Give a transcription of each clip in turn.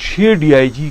6 DIG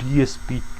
DSP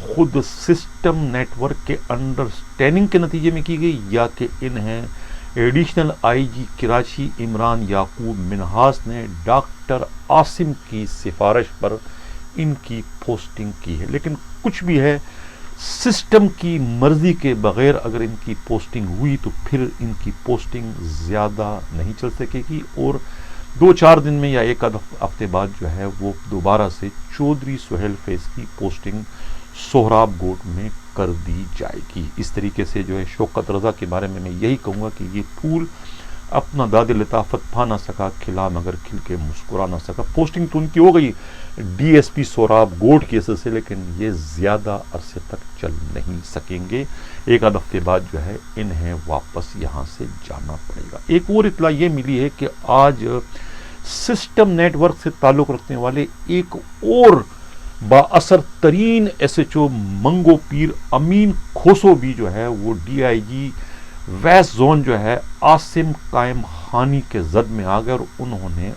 خود system net work کے understanding کے نتیجے میں کی گئی یا کہ انہیں ایڈیشنل آئی جی کراچی عمران یعقوب منہاس نے ڈاکٹر عاصم کی سفارش پر ان کی پوسٹنگ کی ہے. لیکن کچھ بھی ہے، سسٹم کی مرضی کے بغیر اگر ان کی پوسٹنگ ہوئی تو پھر ان کی پوسٹنگ زیادہ نہیں چل سکے گی، اور 2-4 دن میں یا ایک ہفتے بعد جو ہے وہ دوبارہ سے چودھری سہیل فیض کی پوسٹنگ سہراب گوٹ میں کر دی جائے گی. اس طریقے سے جو ہے شوکت رضا کے بارے میں یہی کہوں گا کہ یہ پھول اپنا داد لطافت پا نہ سکا، کھلا مگر کھل کے مسکرا نہ سکا. پوسٹنگ تو ان کی ہو گئی ڈی ایس پی سہراب گوٹ کی حیثیت سے، لیکن یہ زیادہ عرصے تک چل نہیں سکیں گے. ایک آدھ ہفتے بعد جو ہے انہیں واپس یہاں سے جانا پڑے گا. ایک اور اطلاع یہ ملی ہے کہ آج سسٹم نیٹ ورک سے تعلق رکھنے والے ایک اور با اثر ترین ایس ایچ او منگو پیر امین کھوسو بھی جو ہے وہ D I G west zone جو ہے عاصم قائم خانی کے زد میں آ گئے، اور انہوں نے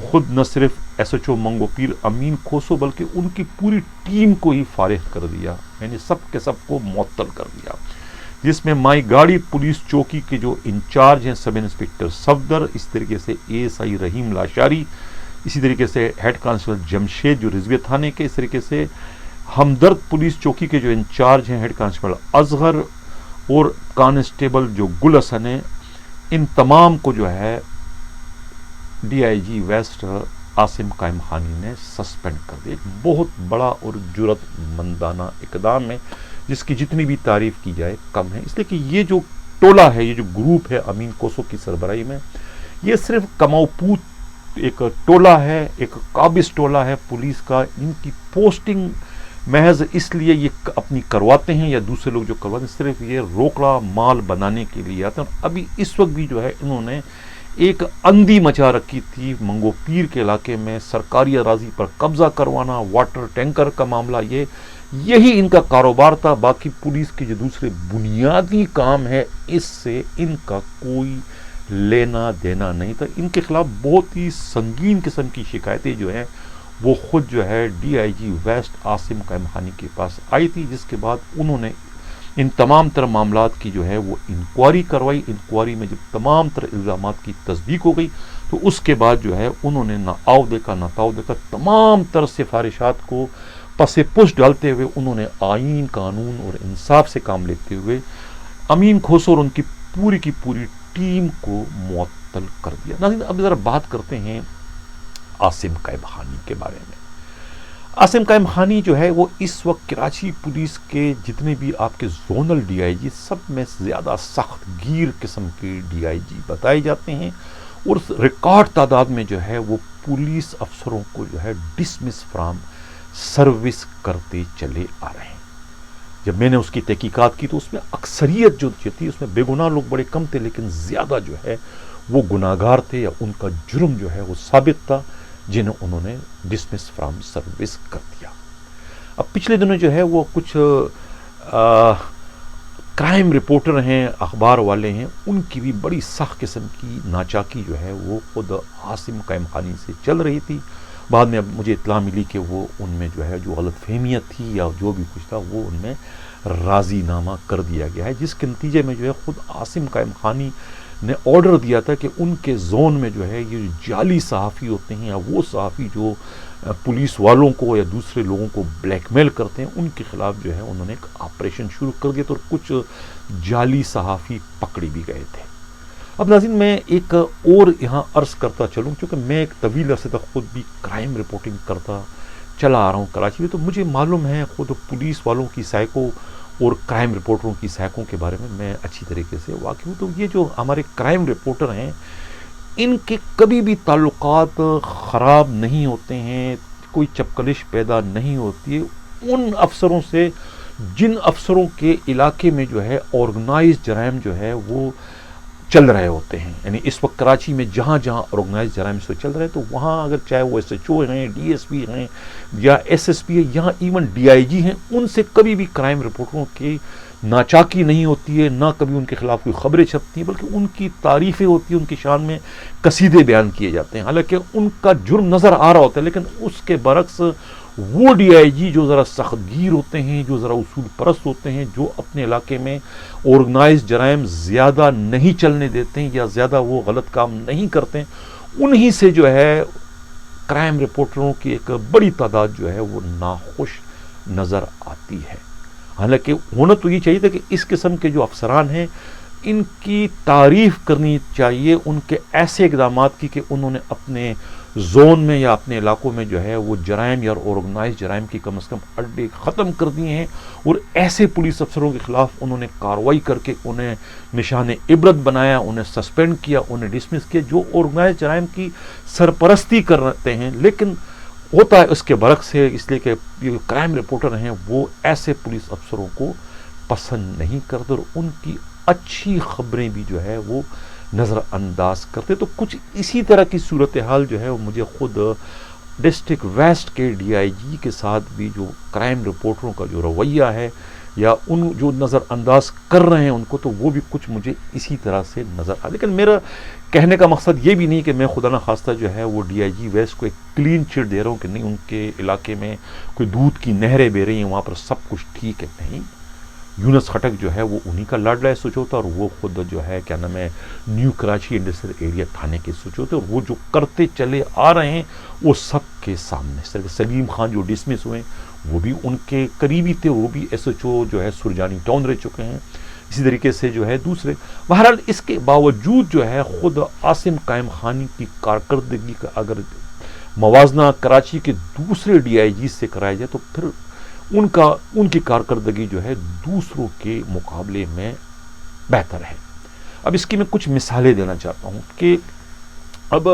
خود نہ صرف ایس ایچ او منگو پیر امین کھوسو بلکہ ان کی پوری ٹیم کو ہی فارغ کر دیا، یعنی سب کے سب کو معطل کر دیا، جس میں مائی گاڑی پولیس چوکی کے جو انچارج ہیں سب انسپکٹر صفدر، اس طریقے سے اے ایس آئی رحیم لاشاری، اسی طریقے سے ہیڈ کانسٹیبل جمشید جو رضویہ تھانے کے، اس طریقے سے ہمدرد پولیس چوکی کے جو انچارج ہیں ہیڈ کانسٹیبل اصغر اور کانسٹیبل جو گل حسن ہیں، ان تمام کو جو ہے D I G west Asim Qaimkhani نے سسپینڈ کر دیا. ایک بہت بڑا اور جرأت مندانہ اقدام ہے جس کی جتنی بھی تعریف کی جائے کم ہے، اس لیے کہ یہ جو ٹولہ ہے، یہ جو گروپ ہے امین کوسو کی سربراہی میں، یہ صرف کماؤ پوت ایک ٹولہ ہے، ایک قابض ٹولہ ہے پولیس کا. ان کی پوسٹنگ محض اس لیے یہ اپنی کرواتے ہیں یا دوسرے لوگ جو کرواتے ہیں، صرف یہ روکڑا مال بنانے کے لیے آتے ہیں. اور ابھی اس وقت بھی جو ہے انہوں نے ایک اندھی مچا رکھی تھی منگو پیر کے علاقے میں، سرکاری اراضی پر قبضہ کروانا، واٹر ٹینکر کا معاملہ، یہی ان کا کاروبار تھا. باقی پولیس کے جو دوسرے بنیادی کام ہے اس سے ان کا کوئی لینا دینا نہیں تھا. ان کے خلاف بہت ہی سنگین قسم کی شکایتیں جو ہیں وہ خود جو ہے D I G west Asim Qaimkhani کے پاس آئی تھی، جس کے بعد انہوں نے ان تمام تر معاملات کی جو ہے وہ انکوائری کروائی. انکوائری میں جب تمام تر الزامات کی تصدیق ہو گئی تو اس کے بعد جو ہے انہوں نے نہ آؤ دیکھا نہ تاؤ دیکھا، تمام تر سفارشات کو پس پش ڈالتے ہوئے انہوں نے آئین، قانون اور انصاف سے کام لیتے ہوئے امین کھوسو اور ان کی پوری ٹیم کو معطل کر دیا. ناظرین، اب ذرا بات کرتے ہیں عاصم قائم خانی کے بارے میں. عاصم قائم خانی جو ہے وہ اس وقت کراچی پولیس کے جتنے بھی آپ کے زونل ڈی آئی جی سب میں زیادہ سخت گیر قسم کے ڈی آئی جی بتائے جاتے ہیں، اور ریکارڈ تعداد میں جو ہے وہ پولیس افسروں کو جو ہے ڈسمس فرام سروس کرتے چلے آ رہے ہیں. جب میں نے اس کی تحقیقات کی تو اس میں اکثریت جو تھی اس میں بے گناہ لوگ بڑے کم تھے، لیکن زیادہ جو ہے وہ گناہگار تھے یا ان کا جرم جو ہے وہ ثابت تھا، جنہیں انہوں نے ڈسمس فرام سروس کر دیا. اب پچھلے دنوں جو ہے وہ کچھ کرائم رپورٹر ہیں، اخبار والے ہیں، ان کی بھی بڑی سخت قسم کی ناچاکی جو ہے وہ خود عاصم قائم خانی سے چل رہی تھی. بعد میں اب مجھے اطلاع ملی کہ وہ ان میں جو ہے جو غلط فہمیت تھی یا جو بھی کچھ تھا وہ ان میں راضی نامہ کر دیا گیا ہے، جس کے نتیجے میں جو ہے خود عاصم قائم خانی نے آرڈر دیا تھا کہ ان کے زون میں جو ہے یہ جعلی صحافی ہوتے ہیں یا وہ صحافی جو پولیس والوں کو یا دوسرے لوگوں کو بلیک میل کرتے ہیں، ان کے خلاف جو ہے انہوں نے ایک آپریشن شروع کر دیا تو کچھ جعلی صحافی پکڑے بھی گئے تھے. اب ناظرین، میں ایک اور یہاں عرض کرتا چلوں، کیونکہ میں ایک طویل عرصے تک خود بھی کرائم رپورٹنگ کرتا چلا آ رہا ہوں کراچی میں، تو مجھے معلوم ہے خود پولیس والوں کی سائیکو اور کرائم رپورٹروں کی سائیکوں کے بارے میں اچھی طریقے سے واقف ہوں. تو یہ جو ہمارے کرائم رپورٹر ہیں ان کے کبھی بھی تعلقات خراب نہیں ہوتے ہیں، کوئی چپکلش پیدا نہیں ہوتی ہے ان افسروں سے جن افسروں کے علاقے میں جو ہے آرگنائز جرائم جو ہے وہ چل رہے ہوتے ہیں. یعنی اس وقت کراچی میں جہاں جہاں آرگنائز جرائم سے چل رہے ہیں تو وہاں اگر چاہے وہ ایس ایچ او ہیں، ڈی ایس پی ہیں یا ایس ایس پی ہے، یہاں ایون ڈی آئی جی ہیں، ان سے کبھی بھی کرائم رپورٹروں کی ناچاکی نہیں ہوتی ہے، نہ کبھی ان کے خلاف کوئی خبریں چھپتی ہیں، بلکہ ان کی تعریفیں ہوتی ہیں، ان کی شان میں قصیدے بیان کیے جاتے ہیں. حالانکہ ان کا جرم نظر آ رہا ہوتا ہے، لیکن اس کے برعکس وہ ڈی آئی جی جو ذرا سخت گیر ہوتے ہیں، جو ذرا اصول پرست ہوتے ہیں، جو اپنے علاقے میں آرگنائز جرائم زیادہ نہیں چلنے دیتے ہیں یا زیادہ وہ غلط کام نہیں کرتے ہیں، انہی سے جو ہے کرائم رپورٹروں کی ایک بڑی تعداد جو ہے وہ ناخوش نظر آتی ہے۔ حالانکہ ہونا تو یہ چاہیے تھا کہ اس قسم کے جو افسران ہیں ان کی تعریف کرنی چاہیے ان کے ایسے اقدامات کی کہ انہوں نے اپنے زون میں یا اپنے علاقوں میں جو ہے وہ جرائم یا آرگنائز جرائم کی کم از کم اڈے ختم کر دیے ہیں، اور ایسے پولیس افسروں کے خلاف انہوں نے کارروائی کر کے انہیں نشان عبرت بنایا، انہیں سسپینڈ کیا، انہیں ڈسمس کیا، جو آرگنائز جرائم کی سرپرستی کرتے ہیں۔ لیکن ہوتا ہے اس کے برعکس ہے، اس لیے کہ یہ کرائم رپورٹر ہیں وہ ایسے پولیس افسروں کو پسند نہیں کرتے اور ان کی اچھی خبریں بھی جو ہے وہ نظر انداز کرتے۔ تو کچھ اسی طرح کی صورتحال جو ہے وہ مجھے خود ڈسٹرکٹ ویسٹ کے ڈی آئی جی کے ساتھ بھی جو کرائم رپورٹروں کا جو رویہ ہے یا ان جو نظر انداز کر رہے ہیں ان کو، تو وہ بھی کچھ مجھے اسی طرح سے نظر آ۔ لیکن میرا کہنے کا مقصد یہ بھی نہیں کہ میں خدا نخواستہ جو ہے وہ ڈی آئی جی ویسٹ کو ایک کلین چٹ دے رہا ہوں کہ نہیں ان کے علاقے میں کوئی دودھ کی نہریں بہ رہی ہیں، وہاں پر سب کچھ ٹھیک ہے۔ نہیں، یونس خٹک جو ہے وہ انہی کا لاڈلا سچوتا، اور وہ خود جو ہے کیا نام ہے نیو کراچی انڈسٹریل ایریا تھانے کے سچوتے، اور وہ جو کرتے چلے آ رہے ہیں وہ سب کے سامنے۔ صرف سلیم خان جو ڈسمس ہوئے وہ بھی ان کے قریبی تھے، وہ بھی ایس ایچ او جو ہے سرجانی ٹاؤن رہ چکے ہیں، اسی طریقے سے جو ہے دوسرے۔ بہرحال اس کے باوجود جو ہے خود عاصم قائم خانی کی کارکردگی کا اگر موازنہ کراچی کے دوسرے ڈی آئی جی سے کرایا جائے تو پھر ان کی کارکردگی جو ہے دوسروں کے مقابلے میں بہتر ہے۔ اب اس کی میں کچھ مثالیں دینا چاہتا ہوں کہ اب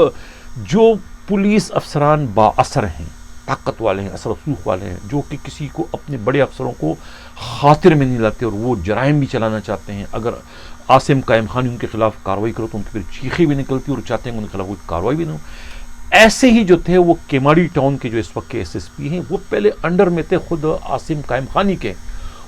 جو پولیس افسران با اثر ہیں، طاقت والے ہیں، اثر رسوخ والے ہیں، جو کہ کسی کو اپنے بڑے افسروں کو خاطر میں نہیں لاتے اور وہ جرائم بھی چلانا چاہتے ہیں، اگر عاصم قائم خانی ان کے خلاف کارروائی کرو تو ان کی پھر چیخیں بھی نکلتی اور چاہتے ہیں ان کے خلاف کوئی کارروائی بھی نہ ہو۔ ایسے ہی جو تھے وہ کیماڑی ٹاؤن کے جو اس وقت کے ایس ایس پی ہیں، وہ پہلے انڈر میں تھے خود عاصم قائم خانی کے۔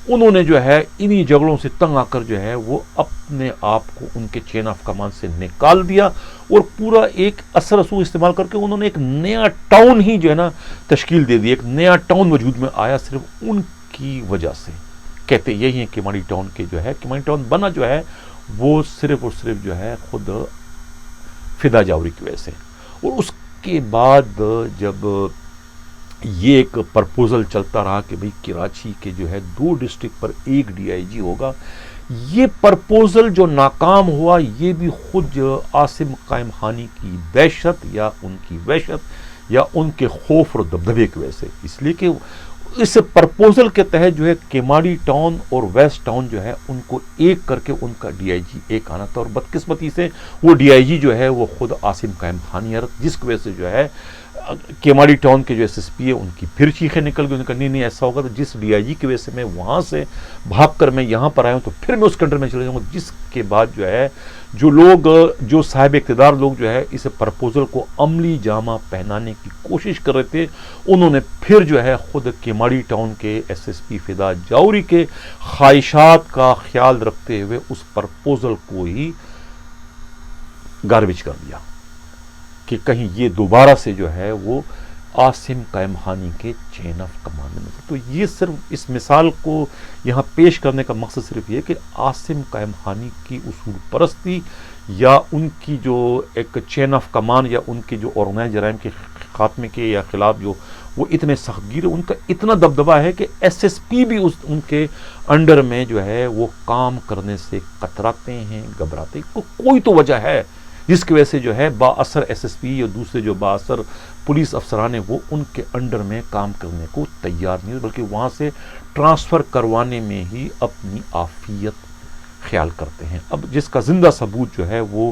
انہوں نے جو ہے انہی جھگڑوں سے تنگ آ کر جو ہے وہ اپنے آپ کو ان کے چین آف کمان سے نکال دیا اور پورا ایک اثر رسوخ استعمال کر کے انہوں نے ایک نیا ٹاؤن ہی جو ہے نا تشکیل دے دی، ایک نیا ٹاؤن وجود میں آیا صرف ان کی وجہ سے۔ کہتے یہی ہیں کیماڑی ٹاؤن کے جو ہے، کیماڑی ٹاؤن بنا جو ہے وہ صرف اور صرف جو ہے خود فدا جاوری کی وجہ سے۔ اور اس کے بعد جب یہ ایک پرپوزل چلتا رہا کہ بھئی کراچی کے جو ہے 2 ڈسٹرکٹ پر ایک ڈی آئی جی ہوگا، یہ پرپوزل جو ناکام ہوا یہ بھی خود عاصم قائم خانی کی دہشت یا ان کی وحشت یا ان کے خوف اور دبدبے کی وجہ سے، اس لیے کہ اس پرپوزل کے تحت جو ہے کیماڑی ٹاؤن اور ویسٹ ٹاؤن جو ہے ان کو ایک کر کے ان کا ڈی آئی جی ایک آنا تھا، اور بدقسمتی سے وہ ڈی آئی جی جو ہے وہ خود عاصم قائم خانی ہے، جس کی وجہ سے جو ہے کیماڑی ٹاؤن کے جو ایس ایس پی ہے ان کی پھر چیخیں نکل گئی، انہوں نے کہا نہیں ایسا ہوگا تو جس ڈی آئی جی کی وجہ سے میں وہاں سے بھاگ کر میں یہاں پر آیا ہوں تو پھر میں اس کنٹر میں چلے جاؤں گا۔ جس کے بعد جو ہے جو صاحب اقتدار لوگ جو ہے اس پرپوزل کو عملی جامہ پہنانے کی کوشش کر رہے تھے، انہوں نے پھر جو ہے خود کیماڑی ٹاؤن کے ایس ایس پی فدا جاوری کے خواہشات کا خیال رکھتے ہوئے اس پرپوزل کو ہی گاربیج کر دیا کہ کہیں یہ دوبارہ سے جو ہے وہ عاصم قائم خانی کے چین آف کمانڈ میں۔ تو یہ صرف اس مثال کو یہاں پیش کرنے کا مقصد صرف یہ کہ عاصم قائم خانی کی اصول پرستی یا ان کی جو ایک چین آف کمان یا ان کی جو آرگنائز جرائم کے خاتمے کے یا خلاف جو وہ اتنے سخت گیر، ان کا اتنا دبدبا ہے کہ ایس ایس پی بھی ان کے انڈر میں جو ہے وہ کام کرنے سے کتراتے ہیں، گھبراتے ہیں۔ کوئی تو وجہ ہے جس کی وجہ سے جو ہے با اثر ایس ایس پی یا دوسرے جو با اثر پولیس افسران ہیں وہ ان کے انڈر میں کام کرنے کو تیار نہیں، بلکہ وہاں سے ٹرانسفر کروانے میں ہی اپنی عافیت خیال کرتے ہیں۔ اب جس کا زندہ ثبوت جو ہے وہ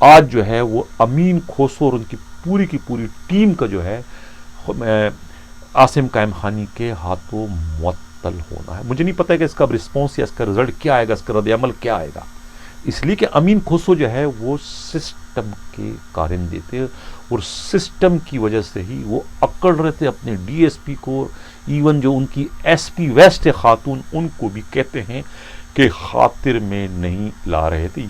آج جو ہے وہ امین کھوسو اور ان کی پوری ٹیم کا جو ہے عاصم قائم خانی کے ہاتھوں معطل ہونا ہے۔ مجھے نہیں پتا کہ اس کا رسپانس یا اس کا رزلٹ کیا آئے گا، اس کا رد عمل کیا آئے گا، اس لیے کہ امین کھوسو جو ہے وہ سسٹم کے کارندے تھے اور سسٹم کی وجہ سے ہی وہ اکڑ رہے تھے اپنے ڈی ایس پی کو، ایون جو ان کی ایس پی ویسٹ خاتون ان کو بھی کہتے ہیں کہ خاطر میں نہیں لا رہے تھے۔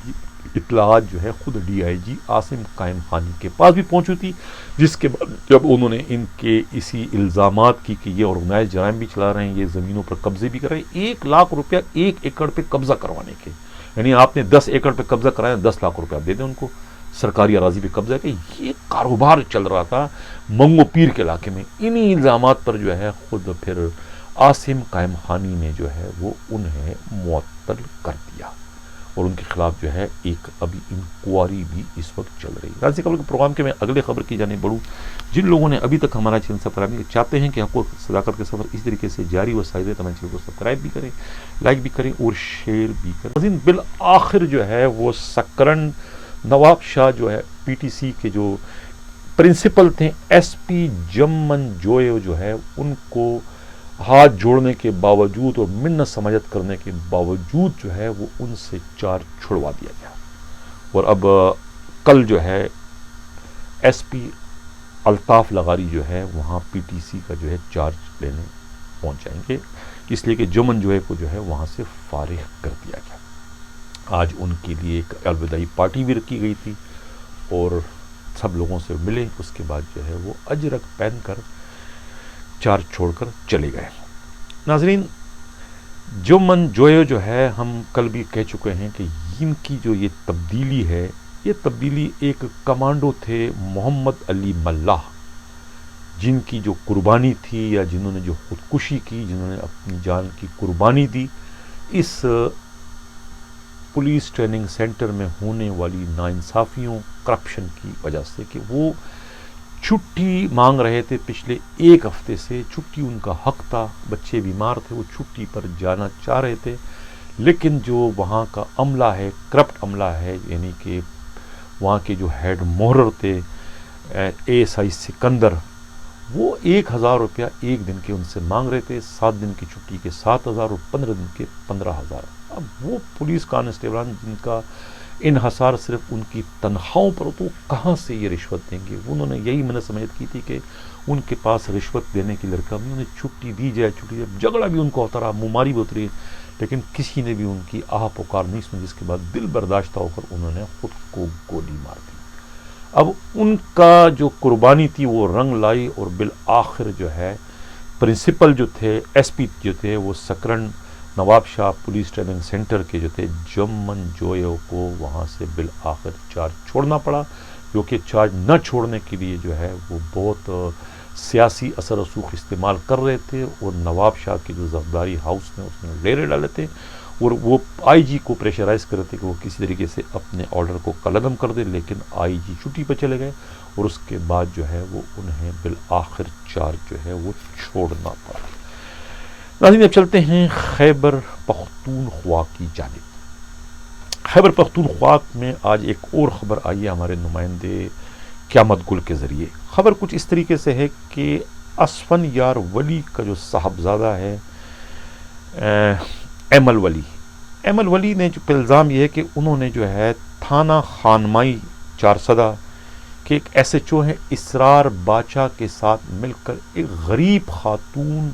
اطلاعات جو ہے خود DIG عاصم قائم خانی کے پاس بھی پہنچی تھی، جس کے بعد جب انہوں نے ان کے اسی الزامات کی کہ یہ آرگنائز جرائم بھی چلا رہے ہیں، یہ زمینوں پر قبضے بھی کر رہے ہیں، 1 لاکھ روپیہ 1 ایکڑ پہ قبضہ کروانے کے، یعنی آپ نے 10 ایکڑ پہ قبضہ کرایا، 10 لاکھ روپیہ دے دیں ان کو، سرکاری اراضی پہ قبضہ کہ یہ کاروبار چل رہا تھا منگو پیر کے علاقے میں۔ انہی الزامات پر جو ہے خود پھر عاصم قائم خانی نے جو ہے وہ انہیں معطل کر دیا، اور ان کے خلاف جو ہے ایک ابھی انکوائری بھی اس وقت چل رہی ہے۔ ناظرین خبر کے پروگرام کے میں اگلے خبر کی جانب بڑھوں۔ جن لوگوں نے ابھی تک ہمارا چینل سبسکرائب نہیں کیا، چاہتے ہیں کہ آپ کو صداقت کے سفر اس طریقے سے جاری و سائر رہے، تو ہمارے چینل کو سبسکرائب بھی کریں، لائک بھی کریں اور شیئر بھی کریں۔ ناظرین بالآخر جو ہے وہ سکرن نواب شاہ جو ہے PTC کے جو پرنسپل تھے SP جمن جوئے جو ہے، ان کو ہاتھ جوڑنے کے باوجود اور منت سماجت کرنے کے باوجود جو ہے وہ ان سے چارج چھڑوا دیا گیا، اور اب کل جو ہے SP الطاف لغاری جو ہے وہاں PTC کا جو ہے چارج لینے پہنچ جائیں گے، اس لیے کہ جمن جوئے کو جو ہے وہاں سے فارغ کر دیا گیا۔ آج ان کے لیے ایک الوداعی پارٹی بھی رکھی گئی تھی اور سب لوگوں سے ملے، اس کے بعد جو ہے وہ اجرک پہن کر چارج چھوڑ کر چلے گئے۔ ناظرین جمن جوئے جو ہے، ہم کل بھی کہہ چکے ہیں کہ ان کی جو یہ تبدیلی ہے، یہ تبدیلی ایک کمانڈو تھے محمد علی ملاح، جن کی جو قربانی تھی یا جنہوں نے جو خودکشی کی، جنہوں نے اپنی جان کی قربانی دی اس پولیس ٹریننگ سینٹر میں ہونے والی ناانصافیوں، کرپشن کی وجہ سے، کہ وہ چھٹی مانگ رہے تھے پچھلے 1 ہفتے سے، چھٹی ان کا حق تھا، بچے بیمار تھے، وہ چھٹی پر جانا چاہ رہے تھے، لیکن جو وہاں کا عملہ ہے، کرپٹ عملہ ہے، یعنی کہ وہاں کے جو ہیڈ محرر تھے ASI سکندر، وہ 1000 روپیہ 1 دن کے ان سے مانگ رہے تھے، 7 دن کی چھٹی کے 7000 اور 15 دن کے 15000۔ اب وہ پولیس کانسٹیبلان جن کا انحصار صرف ان کی تنخواہوں پر، تو کہاں سے یہ رشوت دیں گے؟ انہوں نے یہی منت سماجت کی تھی کہ ان کے پاس رشوت دینے کی لڑکا بھی، انہیں چھٹی دی جائے، چھٹی جائے، جھگڑا بھی ان کو ہوتا رہا، مماری بھی اتری، لیکن کسی نے بھی ان کی آہ پکار نہیں سنی، جس کے بعد دل برداشتہ ہو کر انہوں نے خود کو گولی مار دی۔ اب ان کا جو قربانی تھی وہ رنگ لائی، اور بالآخر جو ہے پرنسپل جو تھے، SP جو تھے، وہ سکرن نواب شاہ پولیس ٹریننگ سینٹر کے جو تھے جمن جوئے کو وہاں سے بالآخر چارج چھوڑنا پڑا، جو کہ چارج نہ چھوڑنے کے لیے جو ہے وہ بہت سیاسی اثر رسوخ استعمال کر رہے تھے، اور نواب شاہ کے جو زرداری ہاؤس نے اس میں ڈیرے ڈالے تھے، اور وہ IG کو پریشرائز کر رہے تھے کہ وہ کسی طریقے سے اپنے آرڈر کو قلعدم کر دے، لیکن IG چھٹی پہ چلے گئے، اور اس کے بعد جو ہے وہ انہیں بالآخر چارج جو ہے وہ چھوڑنا پڑا۔ ناظرین اب چلتے ہیں خیبر پختونخوا کی جانب۔ خیبر پختونخوا میں آج ایک اور خبر آئی ہے ہمارے نمائندے قیامت گل کے ذریعے۔ خبر کچھ اس طریقے سے ہے کہ اسفن یار ولی کا جو صاحبزادہ ہے ایمل ولی نے جو الزام یہ ہے کہ انہوں نے جو ہے تھانہ خانمائی 4صدہ کے ایک SHO ہیں اسرار باچا کے ساتھ مل کر ایک غریب خاتون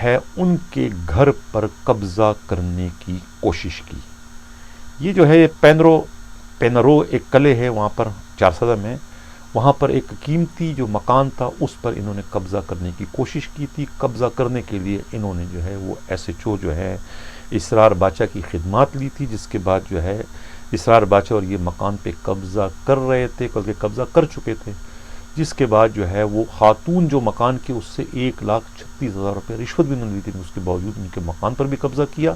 ہے ان کے گھر پر قبضہ کرنے کی کوشش کی۔ یہ جو ہے پینرو ایک قلعے ہے وہاں پر 4صدہ میں، وہاں پر ایک قیمتی جو مکان تھا اس پر انہوں نے قبضہ کرنے کی کوشش کی تھی۔ قبضہ کرنے کے لیے انہوں نے جو ہے وہ SHO جو ہے اسرار باچا کی خدمات لی تھی، جس کے بعد جو ہے اسرار باچا اور یہ مکان پہ قبضہ کر رہے تھے، بلکہ قبضہ کر چکے تھے، جس کے بعد جو ہے وہ خاتون جو مکان کی اس سے 1,36,000 روپے رشوت بھی انہوں نے لی تھی، اس کے باوجود ان کے مکان پر بھی قبضہ کیا،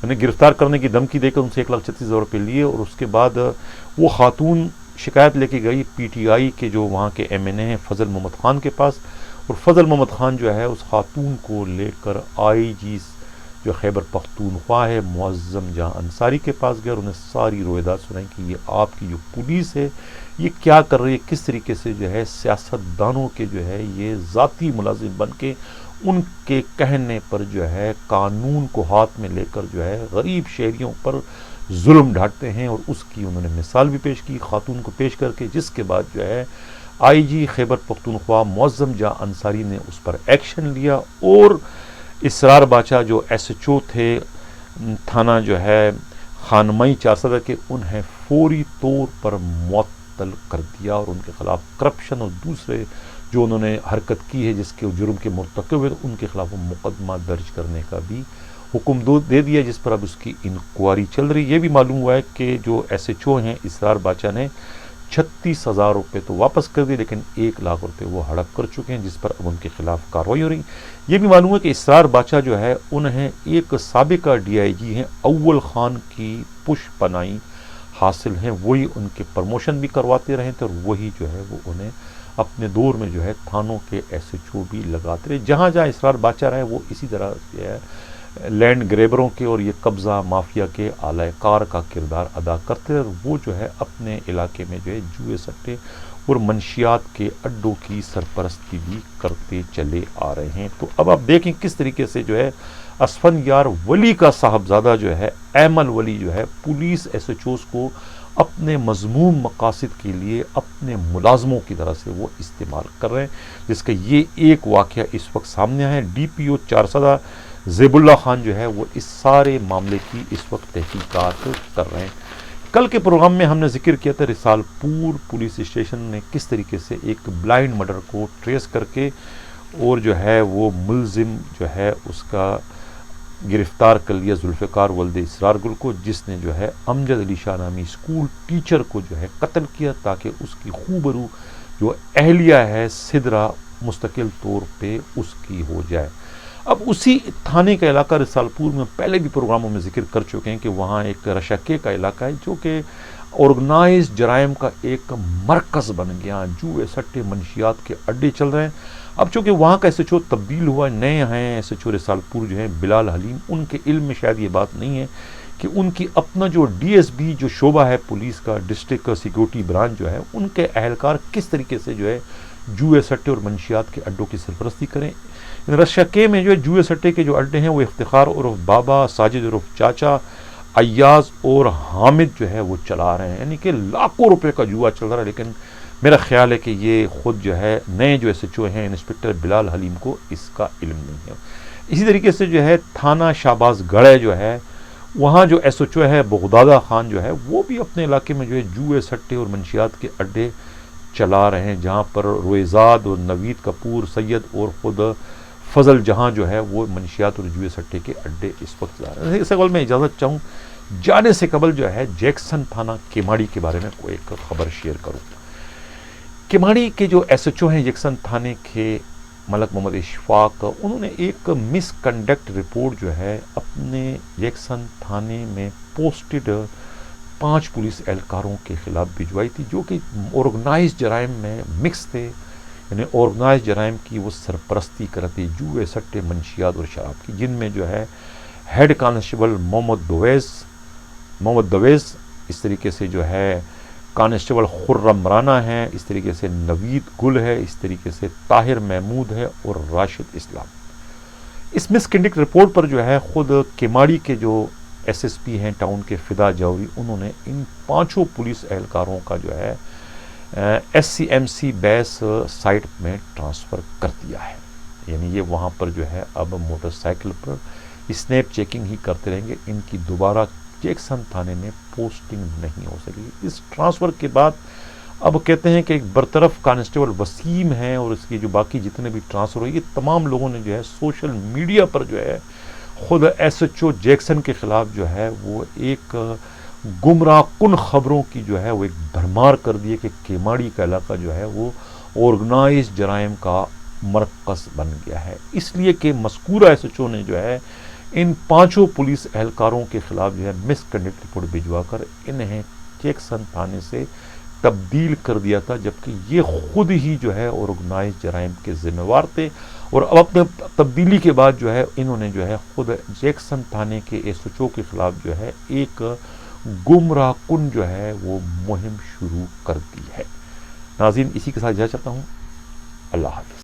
انہیں گرفتار کرنے کی دھمکی دے کر ان سے 1,36,000 روپے لیے، اور اس کے بعد وہ خاتون شکایت لے کے گئی PTI کے جو وہاں کے MNA ہیں فضل محمد خان کے پاس، اور فضل محمد خان جو ہے اس خاتون کو لے کر IG جو خیبر پختونخوا ہے معظم جہاں انصاری کے پاس گئے، اور انہیں ساری روایات سنائی کہ یہ آپ کی جو پولیس ہے یہ کیا کر رہی ہے، کس طریقے سے جو ہے سیاست دانوں کے جو ہے یہ ذاتی ملازم بن کے ان کے کہنے پر جو ہے قانون کو ہاتھ میں لے کر جو ہے غریب شہریوں پر ظلم ڈھاٹتے ہیں، اور اس کی انہوں نے مثال بھی پیش کی خاتون کو پیش کر کے، جس کے بعد جو ہے IG خیبر پختونخوا معظم جہاں انصاری نے اس پر ایکشن لیا، اور اسرار باچا جو SHO تھے تھانہ جو ہے خانمائی 400 کے انہیں فوری طور پر معطل کر دیا اور ان کے خلاف کرپشن اور دوسرے جو انہوں نے حرکت کی ہے جس کے جرم کے مرتکب ہوئے ان کے خلاف مقدمہ درج کرنے کا بھی حکم دے دیا، جس پر اب اس کی انکوائری چل رہی۔ یہ بھی معلوم ہوا ہے کہ جو ایس ایچ او ہیں اسرار باچا نے 36,000 روپے تو واپس کر دیے، لیکن 1 لاکھ روپے وہ ہڑپ کر چکے ہیں، جس پر اب ان کے خلاف کارروائی ہو رہی۔ یہ بھی معلوم ہے کہ اسرار باچا جو ہے انہیں ایک سابقہ DIG ہیں اول خان کی پش پناہی حاصل ہیں، وہی ان کے پروموشن بھی کرواتے رہے تھے اور وہی جو ہے وہ انہیں اپنے دور میں جو ہے تھانوں کے ایس ایچ او بھی لگاتے رہے۔ جہاں جہاں اسرار باچا رہے وہ اسی طرح جو ہے لینڈ گریبروں کے اور یہ قبضہ مافیا کے اعلی کار کا کردار ادا کرتے ہیں، اور وہ جو ہے اپنے علاقے میں جو ہے جوئے سٹے اور منشیات کے اڈوں کی سرپرستی بھی کرتے چلے آ رہے ہیں۔ تو اب آپ دیکھیں کس طریقے سے جو ہے اسفندیار ولی کا صاحبزادہ جو ہے ایمل ولی جو ہے پولیس ایس ایچ اوز کو اپنے مذموم مقاصد کے لیے اپنے ملازموں کی طرح سے وہ استعمال کر رہے ہیں، جس کا یہ ایک واقعہ اس وقت سامنے آیا ہے۔ DPO 400 زیب اللہ خان جو ہے وہ اس سارے معاملے کی اس وقت تحقیقات کر رہے ہیں۔ کل کے پروگرام میں ہم نے ذکر کیا تھا رسال پور پولیس اسٹیشن نے کس طریقے سے ایک بلائنڈ مرڈر کو ٹریس کر کے اور جو ہے وہ ملزم جو ہے اس کا گرفتار کر لیا ذوالفقار ولد اسرار گل کو، جس نے جو ہے امجد علی شاہ نامی اسکول ٹیچر کو جو ہے قتل کیا تاکہ اس کی خوبرو جو اہلیہ ہے سدرا مستقل طور پہ اس کی ہو جائے۔ اب اسی تھانے کا علاقہ رسال پور میں پہلے بھی پروگراموں میں ذکر کر چکے ہیں کہ وہاں ایک رشکے کا علاقہ ہے جو کہ آرگنائز جرائم کا ایک مرکز بن گیا، جوئے سٹے منشیات کے اڈے چل رہے ہیں۔ اب چونکہ وہاں کا ایس ایچ او تبدیل ہوا، نئے ہیں ایس ایچ او رسال پور جو ہیں بلال حلیم، ان کے علم میں شاید یہ بات نہیں ہے کہ ان کی اپنا جو DSB جو شعبہ ہے پولیس کا ڈسٹرکٹ سیکیورٹی برانچ جو ہے ان کے اہلکار کس طریقے سے جو ہے جوئے سٹے اور منشیات کے اڈوں کی سرپرستی کریں۔ رشکے میں جو ہے جوئے سٹے کے جو اڈے ہیں وہ افتخار عرف بابا، ساجد عرف چاچا، ایاز اور حامد جو ہے وہ چلا رہے ہیں، یعنی کہ لاکھوں روپے کا جوا چل رہا ہے۔ لیکن میرا خیال ہے کہ یہ خود جو ہے نئے جو ایس ایچ او ہیں انسپکٹر بلال حلیم کو اس کا علم نہیں ہے۔ اسی طریقے سے جو ہے تھانہ شہباز گڑھے جو ہے وہاں جو ایس ایچ او ہے بغدادہ خان جو ہے وہ بھی اپنے علاقے میں جو ہے جوئے سٹے اور منشیات کے اڈے چلا رہے ہیں، جہاں پر رویزاد اور نوید کپور سید اور خود فضل جہاں جو ہے وہ منشیات اور جوئے سٹے کے اڈے اس وقت چلا رہے ہیں۔ اس قبل میں اجازت چاہوں جانے سے قبل جو ہے جیکسن تھانہ کیماڑی کے بارے میں کوئی ایک خبر شیئر کروں۔ کیماڑی کے جو ایس ایچ او ہیں جیکسن تھانے کے ملک محمد اشفاق، انہوں نے ایک مس کنڈکٹ رپورٹ جو ہے اپنے جیکسن تھانے میں پوسٹڈ 5 پولیس اہلکاروں کے خلاف بھجوائی تھی جو کہ آرگنائز جرائم میں مکس تھے، یعنی آرگنائز جرائم کی وہ سرپرستی کرتے جوئے سٹے منشیات اور شراب کی، جن میں جو ہے ہیڈ کانسٹیبل محمد دویز، اس طریقے سے جو ہے کانسٹیبل خرم رانا ہے، اس طریقے سے نوید گل ہے، اس طریقے سے طاہر محمود ہے اور راشد اسلام۔ اس مس کنڈکٹ رپورٹ پر جو ہے خود کیماڑی کے جو SSP ہیں ٹاؤن کے فدا جوہری، انہوں نے ان 5 پولیس اہلکاروں کا جو ہے SCMC بیس سائٹ میں ٹرانسفر کر دیا ہے، یعنی یہ وہاں پر جو ہے اب موٹر سائیکل پر اسنیپ چیکنگ ہی کرتے رہیں گے، ان کی دوبارہ جیکسن تھانے میں پوسٹنگ نہیں ہو سکے گی۔ اس ٹرانسفر کے بعد اب کہتے ہیں کہ ایک برطرف کانسٹیبل وسیم ہیں اور اس کی جو باقی جتنے بھی ٹرانسفر ہوئی، یہ تمام لوگوں نے جو ہے سوشل میڈیا پر جو ہے خود ایس ایچ او جیکسن کے خلاف جو ہے وہ ایک گمراہ کن خبروں کی جو ہے وہ ایک بھرمار کر دیے کہ کیماڑی کا علاقہ جو ہے وہ آرگنائز جرائم کا مرکز بن گیا ہے، اس لیے کہ مذکورہ ایس ایچ او نے جو ہے ان 5 پولیس اہلکاروں کے خلاف جو ہے مس کنڈکٹ رپورٹ بھجوا کر انہیں جیکسن تھانے سے تبدیل کر دیا تھا، جبکہ یہ خود ہی جو ہے آرگنائز جرائم کے ذمہ وار تھے، اور اب اپنے تبدیلی کے بعد جو ہے انہوں نے جو ہے خود جیکسن تھانے کے ایس ایچ او کے خلاف جو ہے ایک گمراہ کن جو ہے وہ مہم شروع کر دی ہے۔ ناظرین، اسی کے ساتھ اجازت چاہتا ہوں، اللہ حافظ۔